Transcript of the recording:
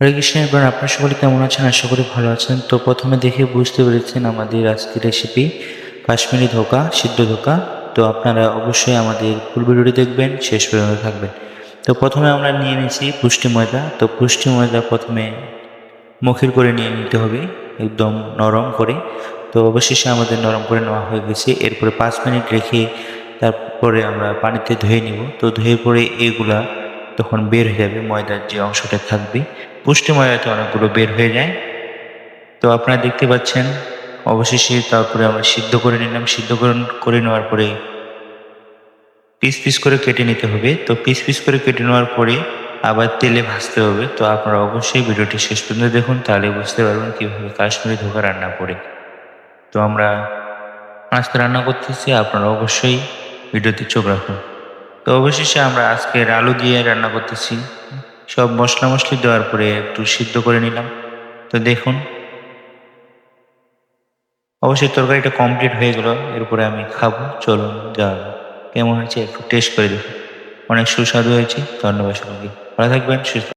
হরে কৃষ্ণ এবার আপনারা সকলে কেমন আছেন? আশা করি ভালো আছেন। তো প্রথমে দেখে বুঝতে পেরেছেন আমাদের আজকের রেসিপি কাশ্মীরি ধোকা, সিদ্ধ ধোকা। তো আপনারা অবশ্যই আমাদের ফুল ভিডিওটি দেখবেন, শেষ পর্যন্ত থাকবেন। তো প্রথমে আমরা নিয়ে নিয়েছি পুষ্টি ময়দা। তো পুষ্টি ময়দা প্রথমে মখির করে নিয়ে নিতে হবে, একদম নরম করে। তো অবশেষে আমাদের নরম করে নেওয়া হয়ে গেছে। এরপরে 5 মিনিট রেখে তারপরে আমরা পানিতে ধুয়ে নিব। তো ধুয়ে পরে এগুলা তখন বের হয়ে যাবে, ময়দার যে অংশটা থাকবে। পুষ্টি ময়দাতে অনেকগুলো বের হয়ে যায়। তো আপনারা দেখতে পাচ্ছেন অবশেষে তারপরে আমরা সিদ্ধ করে নিলাম। সিদ্ধ করে নেওয়ার পরে পিস পিস করে কেটে নিতে হবে। তো পিস পিস করে কেটে নেওয়ার পরে আবার তেলে ভাজতে হবে। তো আপনারা অবশ্যই ভিডিওটি শেষ পর্যন্ত দেখুন, তাহলে বুঝতে পারবেন কীভাবে কাশ্মীরি ধোকা রান্না করে। তো আমরা আজকে রান্না করতেছি, আপনারা অবশ্যই ভিডিওতে চোখ রাখুন। তো অবশেষে আমরা আজকের আলু দিয়ে রান্না করতেছি। সব মশলা মশলি দেওয়ার পরে একটু সিদ্ধ করে নিলাম। তো দেখুন অবশ্যই তরকারিটা কমপ্লিট হয়ে গেল। এরপরে আমি খাবো, চলুন যাওয়া যাক। কেমন হয়েছে একটু টেস্ট করে দেখুন। অনেক সুস্বাদু হয়েছে। ধন্যবাদ সকলকে। ভালো থাকবেন, সুস্থ